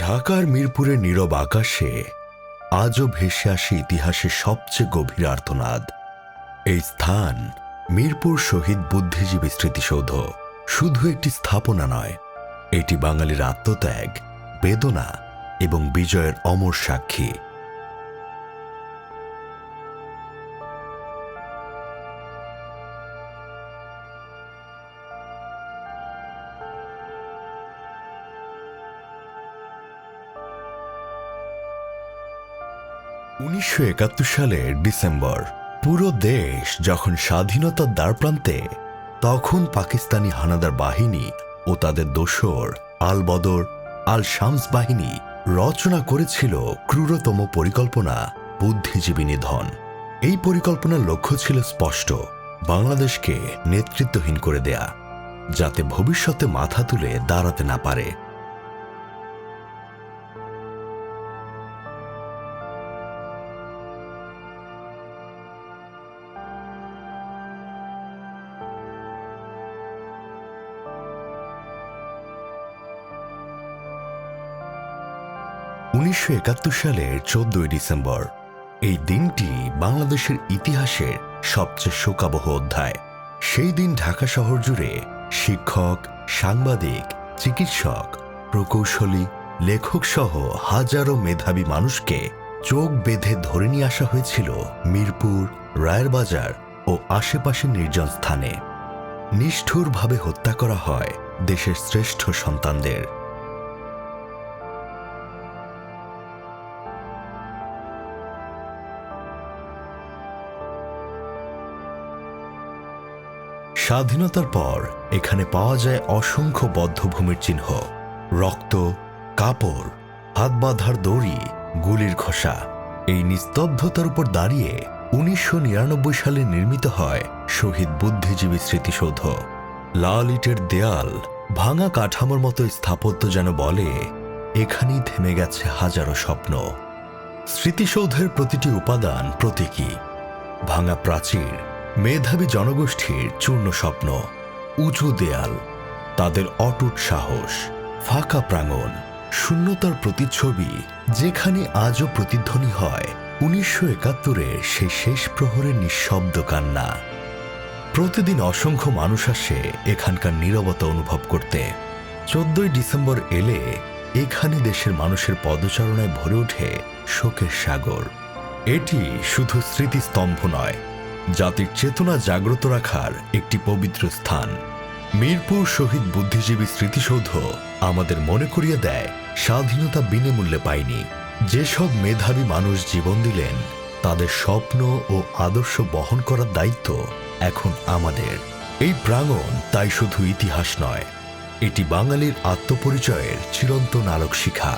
ঢাকার মিরপুরের নীরব আকাশে আজও ভেসে আসে ইতিহাসের সবচেয়ে গভীর আর্তনাদ। এই স্থান মিরপুর শহীদ বুদ্ধিজীবী স্মৃতিসৌধ শুধু একটি স্থাপনা নয়, এটি বাঙালির আত্মত্যাগ, বেদনা এবং বিজয়ের অমর সাক্ষী। উনিশশো ৭১ সালের ডিসেম্বর, পুরো দেশ যখন স্বাধীনতার দ্বারপ্রান্তে, তখন পাকিস্তানি হানাদার বাহিনী ও তাদের দোসর আল বদর, আল শামস বাহিনী রচনা করেছিল ক্রূরতম পরিকল্পনা বুদ্ধিজীবী নিধন। এই পরিকল্পনার লক্ষ্য ছিল স্পষ্ট: বাংলাদেশকে নেতৃত্বহীন করে দেয়া, যাতে ভবিষ্যতে মাথা তুলে দাঁড়াতে না পারে। উনিশশো ৭১ সালের ১৪ ডিসেম্বর, এই দিনটি বাংলাদেশের ইতিহাসের সবচেয়ে শোকাবহ অধ্যায়। সেই দিন ঢাকা শহর জুড়ে শিক্ষক, সাংবাদিক, চিকিৎসক, প্রকৌশলী, লেখক সহ হাজারো মেধাবী মানুষকে চোখ বেঁধে ধরে নিয়ে আসা হয়েছিল মিরপুর, রায়েরবাজার ও আশেপাশের নির্জন স্থানে। নিষ্ঠুরভাবে হত্যা করা হয় দেশের শ্রেষ্ঠ সন্তানদের। স্বাধীনতার পর এখানে পাওয়া যায় অসংখ্য বধ্যভূমির চিহ্ন, রক্ত, কাপড়, হাত বাঁধার দড়ি, গুলির খোসা। এই নিস্তব্ধতার উপর দাঁড়িয়ে ১৯৯৯ সালে নির্মিত হয় শহীদ বুদ্ধিজীবী স্মৃতিসৌধ। লাল ইটের দেয়াল, ভাঙা কাঠামোর মতো স্থাপত্য যেন বলে, এখানেই থেমে গেছে হাজারো স্বপ্ন। স্মৃতিসৌধের প্রতিটি উপাদান প্রতীকী: ভাঙা প্রাচীর, মেধাবী জনগোষ্ঠীর চূর্ণ স্বপ্ন; উঁচু দেয়াল, তাদের অটুট সাহস; ফাঁকা প্রাঙ্গণ, শূন্যতার প্রতিচ্ছবি, যেখানে আজও প্রতিধ্বনি হয় ১৯৭১-এর সেই শেষ প্রহরের নিঃশব্দ কান্না। প্রতিদিন অসংখ্য মানুষ আসে এখানকার নীরবতা অনুভব করতে। ১৪ ডিসেম্বর এলে এখানে দেশের মানুষের পদচারণায় ভরে ওঠে শোকের সাগর। এটি শুধু স্মৃতিস্তম্ভ নয়, জাতির চেতনা জাগ্রত রাখার একটি পবিত্র স্থান। মিরপুর শহীদ বুদ্ধিজীবী স্মৃতিসৌধ আমাদের মনে করিয়ে দেয়, স্বাধীনতা বিনামূল্যে পায়নি। যেসব মেধাবী মানুষ জীবন দিলেন, তাদের স্বপ্ন ও আদর্শ বহন করার দায়িত্ব এখন আমাদের। এই প্রাঙ্গণ তাই শুধু ইতিহাস নয়, এটি বাঙালির আত্মপরিচয়ের চিরন্তন আলোকশিখা।